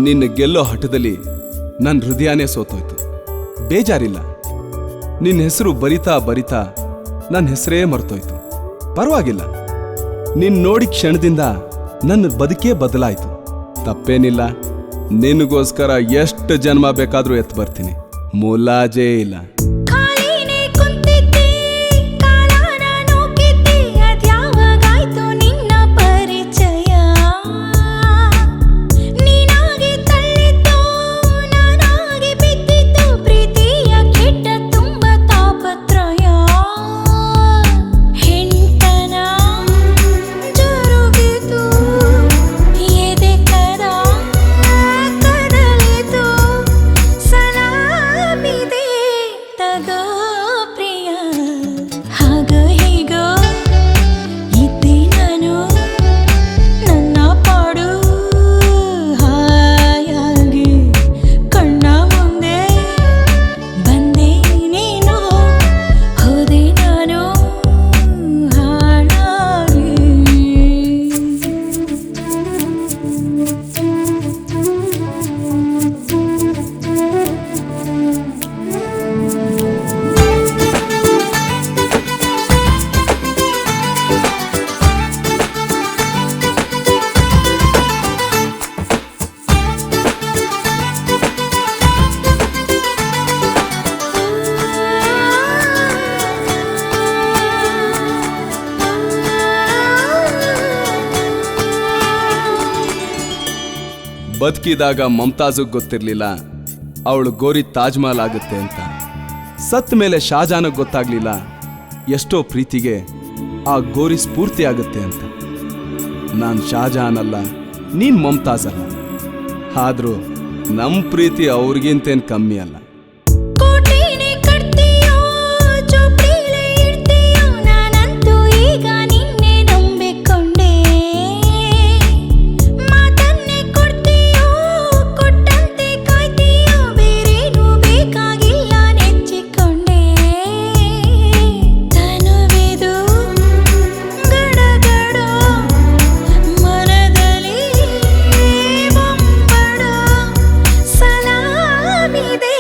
ನಿನ್ನ ಗೆಲ್ಲೋ ಹಠದಲ್ಲಿ ನನ್ನ ಹೃದಯನೇ ಸೋತೋಯ್ತು. ಬೇಜಾರಿಲ್ಲ, ನಿನ್ನ ಹೆಸರು ಬರಿತಾ ಬರಿತಾ ನನ್ನ ಹೆಸರೇ ಮರ್ತೋಯ್ತು. ಪರವಾಗಿಲ್ಲ, ನಿನ್ನ ನೋಡಿ ಕ್ಷಣದಿಂದ ನನ್ನ ಬದುಕೇ ಬದಲಾಯಿತು. ತಪ್ಪೇನಿಲ್ಲ, ನಿನಗೋಸ್ಕರ ಎಷ್ಟು ಜನ್ಮ ಬೇಕಾದರೂ ಎತ್ತು ಬರ್ತೀನಿ, ಮುಲಾಜೇ ಇಲ್ಲ. ಬದುಕಿದಾಗ ಮಮತಾಜುಗ್ ಗೊತ್ತಿರಲಿಲ್ಲ ಅವಳು ಗೋರಿ ತಾಜ್ ಮಹಲ್ ಆಗುತ್ತೆ ಅಂತ. ಸತ್ತ ಮೇಲೆ ಶಾಜಾನಿಗೆ ಗೊತ್ತಾಗ್ಲಿಲ್ಲ ಎಷ್ಟೋ ಪ್ರೀತಿಗೆ ಆ ಗೋರಿ ಸ್ಫೂರ್ತಿ ಆಗುತ್ತೆ ಅಂತ. ನಾನು ಶಾಜಾನ್ ಅಲ್ಲ, ನೀನ್ ಮಮತಾಜ್ ಅಲ್ಲ, ಆದ್ರೂ ನಮ್ಮ ಪ್ರೀತಿ ಅವ್ರಿಗಿಂತೇನು ಕಮ್ಮಿ ಅಲ್ಲ. ಸಲಾಮಿದೆ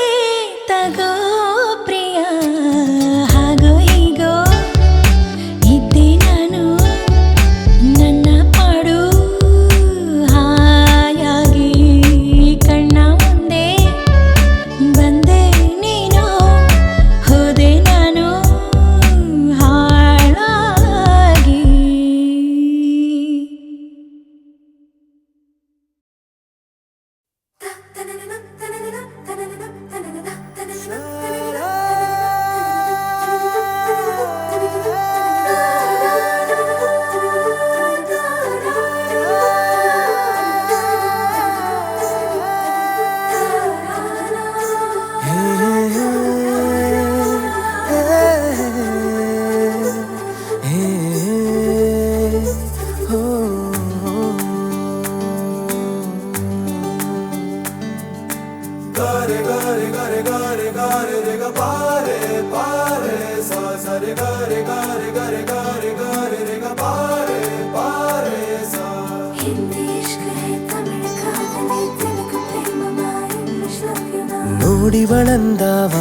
हिंदी इश्क है तमिळ कादले तेलुगु प्रेमಮ ಇಂಗ್ಲಿಷ್ ಲವ್ ಯು ನಾ ನೋಡಿವಳಂದಾವ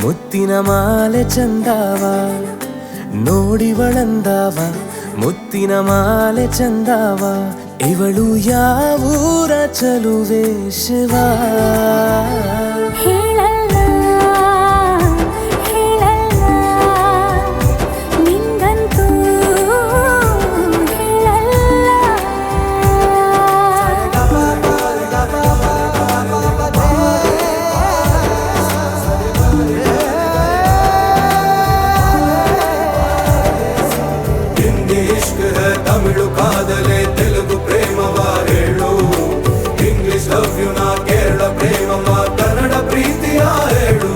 ಮುತ್ತಿನ ಮಾಲೆ ಚಂದಾವ ನೋಡಿವಳಂದಾವ ಮುತ್ತಿನ ಮಾಲೆ ಚಂದಾವ ಇವಳು ಯಾವೂರ ಚಲುವೆ ಶಿವ ಹೇಳಲ್ಲ ಹೇಳಲ್ಲ ನಿಂಗಂತೂ ಹೇಳಲ್ಲ ಹಿಂದಿ ಇಷ್ಕ್ ಹೈ ತಮಿಳು ಕಾದಲೆ ತೆಲುಗು ಪ್ರೇಮವ ಹೇಳು ಇಂಗ್ಲಿಷ್ ಲವ್ ಯು ನಾ ಕೇರಳ ಪ್ರೇಮವ ಕನ್ನಡ ಪ್ರೀತಿಯ ಹೇಳು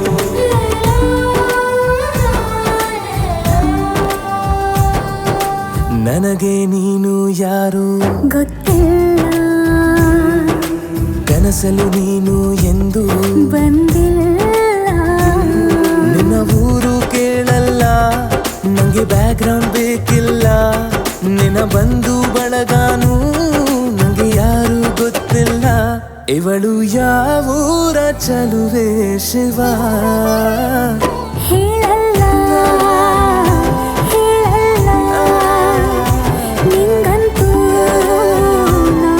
ನನಗೆ ನೀನು ಯಾರು ಗೊತ್ತಿಲ್ಲ ಕನಸಲು ನೀನು ಎಂದು ಬಂದಿಲ್ಲ ನಿನ್ನ ಊರು ಕೇಳಲ್ಲ ನಂಗೆ ಬ್ಯಾಕ್ಗ್ರೌಂಡ್ ಬೇಕಿಲ್ಲ ನಿನ್ನ ಬಂಧು ಬಳಗಾನು ನಂಗೆ ಯಾರು ಗೊತ್ತಿಲ್ಲ ಇವಳು ಯಾವೂರ ಚಲುವೆ ಶಿವ ಹೇಳಲ್ಲ ಹೇಳಲ್ಲ ನಿಂಗಂತೂ ನಾ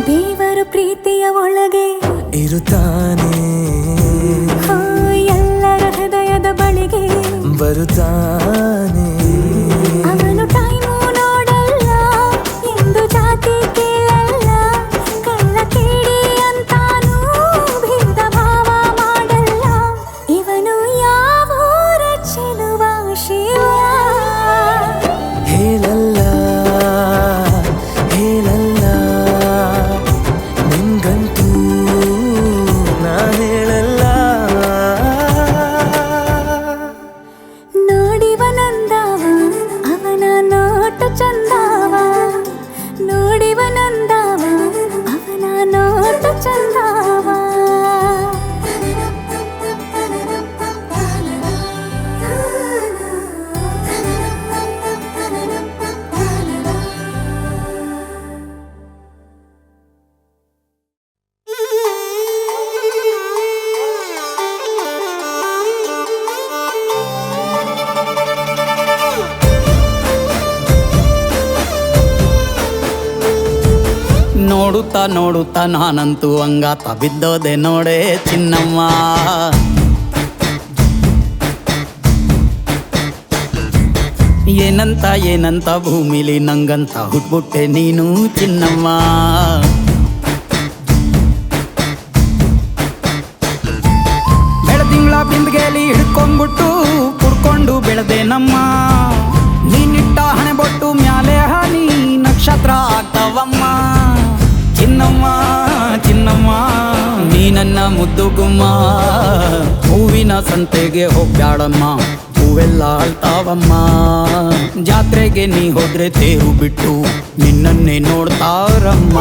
ದೇವರು ಪ್ರೀತಿಯ ಒಳಗೆ ಇರುತ್ತಾನೆ ಎಲ್ಲರ ಹೃದಯದ ಬಳಿಗೆ ಬರುತ್ತಾನೆ ಅವನು ಟೈಮು ನೋಡಲ್ಲ ಎಂದು ಜಾತಿ ಕೇಳಲ್ಲ ಕಳ್ಳ ಕೇಳಿ ಅಂತಾನೂ ಭೇದ ಭಾವ ಮಾಡಲ್ಲ ಇವನು ಯಾವೂರ ಚೆಲುವ ಶಿವ ಹೇಳಲ್ಲ ಹೇಳಲ್ಲ ನಿಂಗಂತೂ ನಾ ಹೇಳಲ್ಲ ನೋಡಿವನಂದವ ಅವನ ನೋಟ ಚಂದವ ನೋಡಿವನಂದವ ಅವನ ನೋಟ ಚಂದವ ನೋಡುತ್ತಾ ನೋಡುತ್ತಾ ನಾನಂತೂ ಅಂಗಾತ ಬಿದ್ದೋದೆ ನೋಡೆ ಚಿನ್ನಮ್ಮ ಏನಂತ ಏನಂತ ಭೂಮಿಲಿ ನಂಗಂತ ಹುಟ್ಬಿಟ್ಟೆ ನೀನು ಚಿನ್ನಮ್ಮ ಬೆಳದಿಂಗಳ ಬಿಂದಿಗೆಲಿ ಹಿಡ್ಕೊಂಡ್ಬಿಟ್ಟು ಕುಡ್ಕೊಂಡು ಬೆಳೆದೆ ನಮ್ಮ ನೀನಿಟ್ಟ ಹಣೆ ಬೊಟ್ಟು ಮ್ಯಾಲೆ ಹನಿ ನಕ್ಷತ್ರ ಆಗ್ತಾವಮ್ಮ ಚಿನ್ನಮ್ಮ ಚಿನ್ನಮ್ಮ ನೀ ನನ್ನ ಮುದ್ದು ಗುಮ್ಮ ಹೂವಿನ ಸಂತೆಗೆ ಹೋಗ್ಯಾಡಮ್ಮ ಹೂವೆಲ್ಲ ಅಳ್ತಾವಮ್ಮ ಜಾತ್ರೆಗೆ ನೀ ಹೋದ್ರೆ ತೇರು ಬಿಟ್ಟು ನಿನ್ನನ್ನೇ ನೋಡ್ತಾರಮ್ಮ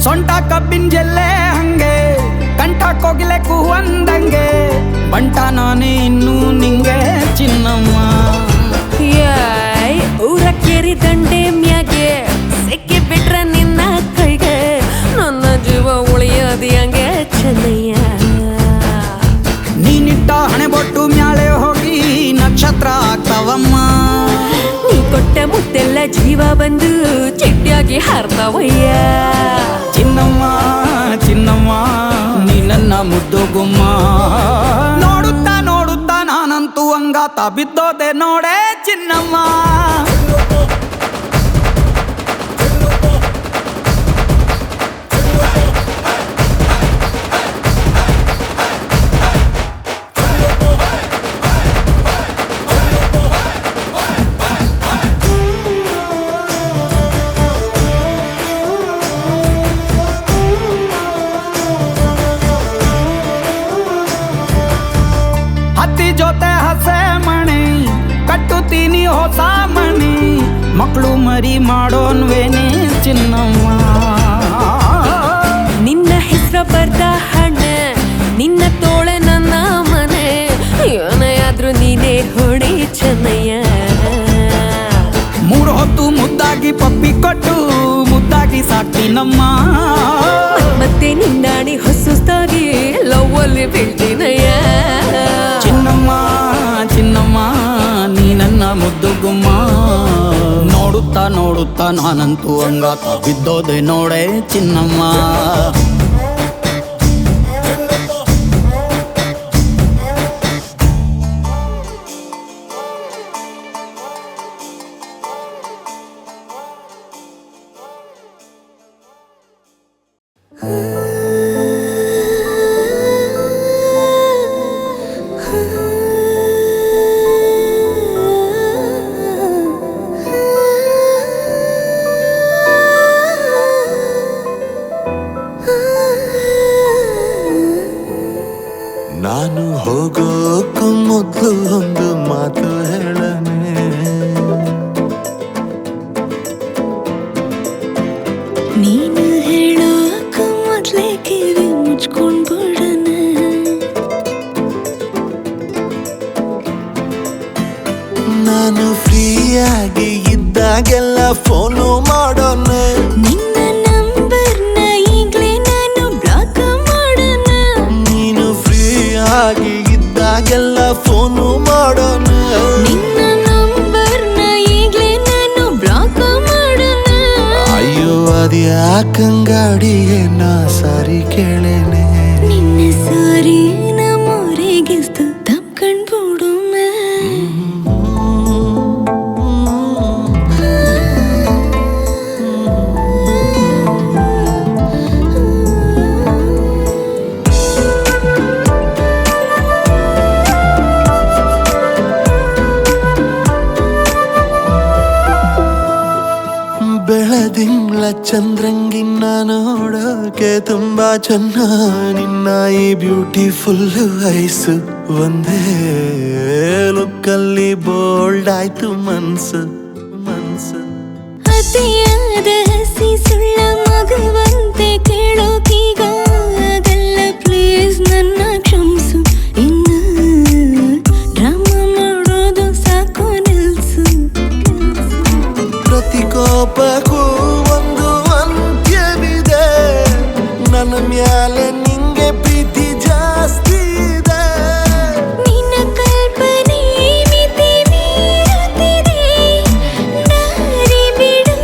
ಸೊಂಟ ಕಬ್ಬಿನ ಜಲ್ಲೆ ಹಂಗೆ ಕಂಠ ಕೋಗಿಲೆ ಕೂವಂದಂಗೆ ಬಂಟ ನಾನೇ ಇನ್ನೂ ನಿಂಗೆ ಚಿನ್ನಮ್ಮ ಊರ ಕೇರಿ ದಂಡೆ ಮ್ಯಾಗೆ ಸಿಕ್ಕಿ ಬಿಟ್ರ ನಿನ್ನ ಕೈಗೆ ನನ್ನ ಜೀವ ಉಳಿಯೋದಿ ಹಂಗೆ ಚೆನ್ನಯ್ಯ ನೀನಿಟ್ಟ ಹಣೆ ಬೊಟ್ಟು ಮ್ಯಾ ಜೀವ ಬಂದು ಚಿಟ್ಟಿಯಾಗಿ ಹಾರ್ತಾವಯ್ಯ. ಚಿನ್ನಮ್ಮ ಚಿನ್ನಮ್ಮ ನೀ ನನ್ನ ಮುದ್ದು ಗುಮ್ಮ, ನೋಡುತ್ತಾ ನೋಡುತ್ತಾ ನಾನಂತೂ ಹಂಗಾತ ಬಿದ್ದೋದೆ ನೋಡೆ ಚಿನ್ನಮ್ಮ. ಹತ್ತಿ ಜೊತೆ ಹಸೆ ಮಣಿ ಕಟ್ಟುತ್ತೀನಿ ಹೊಸ ಮಣಿ, ಮಕ್ಕಳು ಮರಿ ಮಾಡೋನ್ವೇನೆ ಚಿನ್ನಮ್ಮ. ನಿನ್ನ ಹೆಸರು ಬರ್ದ ಹಣ ನಿನ್ನ ತೋಳೆ ನನ್ನ ಮನೆ, ಏನೇ ಆದ್ರೂ ನೀನೇ ಹೊಣೆ ಚೆನ್ನಯ್ಯ. 3 ಹೊತ್ತು ಮುದ್ದಾಗಿ ಪಪ್ಪಿ ಕೊಟ್ಟು ಮುದ್ದಾಗಿ ಸಾಕ್ತೀನಮ್ಮ. ಮತ್ತೆ ನಿನ್ನಾಡಿ ಹೊಸುಸ್ತಾಗಿ ಲವ್ ಅಲ್ಲಿ ಬೀಳ್ತೀನಯ್ಯ. ಚಿನ್ನಮ್ಮ ಚಿನ್ನಮ್ಮ ನೀ ನನ್ನ ಮುದ್ದು ಗುಮ್ಮ, ನೋಡುತ್ತಾ ನೋಡುತ್ತಾ ನಾನಂತೂ ಹಂಗಾತ ಬಿದ್ದೋದೆ ನೋಡೆ ಚಿನ್ನಮ್ಮ. ನಾನು ಹೋಗೋಕ್ಕೂ ಮೊದಲು ಒಂದು ಮಾತು ಹೇಳನೆ, ನೀನು ಹೇಳೋಕ ಮೊದ್ಲೇ ಕಿವಿ ಮುಚ್ಕೊಂಡ್ ಬಿಡಣ. ನಾನು ಫ್ರೀಯಾಗಿ ಇದ್ದಾಗೆಲ್ಲ ಫೋನು ಮಾಡೋಣ, ನಿನ್ನ ನಂಬರ್ನ ಈಗ್ಲೇ ನಾನು ಬ್ಲಾಕ್ ಮಾಡೋಣ. ನೀನು ಫ್ರೀಯಾಗಿ ಇದ್ದಾಗೆಲ್ಲ ಫೋನು ಮಾಡೋಣ. ನಿನ್ನ ನಂಬರ್ನ ಈಗ್ಲೇ ನಾನು ಬ್ಲಾಕ್ ಮಾಡೋಣ. ಅಯ್ಯೋ ಅದ್ಯಾಕಂಗಾಡಿಗೆ ನಾ ಸಾರಿ ಕೇಳೇನೆ, ನಿನ್ನ ಸಾರಿ ನಮ್ಮೂರಿಗಿಸ್ತು ತಪ್ಕೊಂಡ್ಬಿಡುಮ. ಬೆಳದಿಂಗ್ಳ ಚಂದ್ರಂಗಿನ್ನ ನೋಡೋಕೆ ತುಂಬಾ ಚೆನ್ನ, ನಿನ್ನ ಈ ಬ್ಯೂಟಿಫುಲ್ ಐಸು ಒಂದೇ ಲುಕ್ಕಲ್ಲಿ ಬೋಲ್ಡ್ ಆಯ್ತು ಮನ್ಸು ಮನ್ಸು. ಅತಿಯಾದ ಹಸಿ ಸುಳ್ಳ ಮಗುವಂತೆ ಕೇಳೋಕೀಗ ಆಗಲ್ಲ, ಪ್ಲೀಸ್ ನನ್ನ ಕ್ಷಮಿಸು. ಇನ್ನು ಡ್ರಾಮಾ ಮಾಡೋದು ಸಾಕು ನಿಲ್ಸು. ಪ್ರತಿ ಕೋಪಕ್ಕೂ ಒಂದು ಅಂತ್ಯವಿದೆ, ನನ್ನ ಮ್ಯಾಲೆ ನಿಂಗೆ ಪ್ರೀತಿ ಜಾಸ್ತಿ ಇದೆ. ನಿನ್ನ ಕಲ್ಪನೆ ಮಿತಿ ಮೀರುತ್ತಿದೆ, ದಾರಿ ಬಿಡು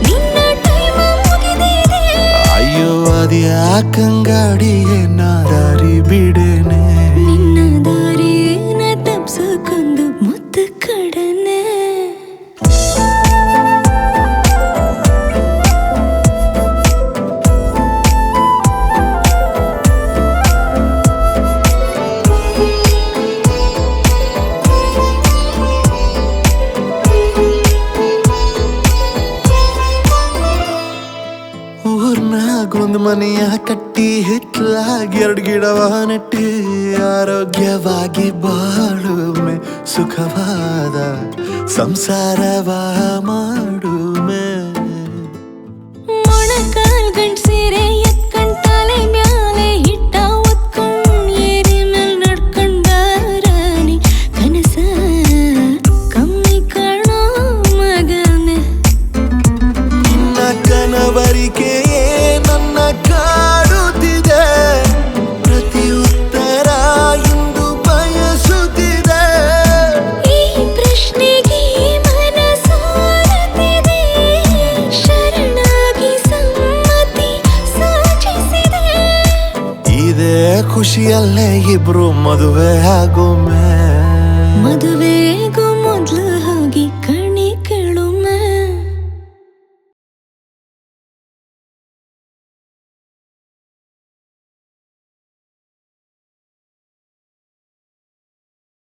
ನಿನ್ನ ಟೈಮ್ ಮುಗಿದಿದೆ. ಅಯ್ಯೋ ಅದ್ಯಾಕಂಗಾಡಿಗೆ ನಾ ದಾರಿ ಬಿಡೇನೆ, ನಿನ್ನ ದಾರಿನ ತಪ್ಸಕ್ಕೊಂದು ಮುತ್ತು ಕಡನೆ. ಊರ್ನಾಗೊಂದು ಮನೆಯ ಕಟ್ಟಿ ಹಿತ್ಲಾಗಿ 2 ಗಿಡವ ನೆಟ್ಟಿ, ಆರೋಗ್ಯವಾಗಿ ಬಾಳುಮೆ ಸುಖವಾದ ಸಂಸಾರವ ಮಾಡುಮೆ. ಮೊಣಕಾಲ್ ಗಂಟ್ ಸೀರೆ ಎತ್ಕೊಂಡ್ ತಲೆ ಮ್ಯಾಲೆ ಹಿಟ್ಟ ಒತ್ಕೊಂಡ್ ಏರಿ ಮೇಲ್ ನಡ್ಕೊಂಡ್ ಬಾರಾಣಿ, ಕನಸ ಕಮ್ಮಿ ಕಾಣೋ ಮಗನೆ. ನಿನ್ನ ಕನವರಿಕೆಯೇ ನನ್ನ ಕಾಡುತ್ತಿದೆ, ಪ್ರತಿ ಉತ್ತರ ಇಂದು ಬಯಸುತ್ತಿದೆ. ಈ ಪ್ರಶ್ನೆಗೆ ಮನಸೋರುತ್ತಿದೆ, ಖುಷಿಯಲ್ಲೇ ಇಬ್ರು ಮದುವೆ ಆಗೋಮೆ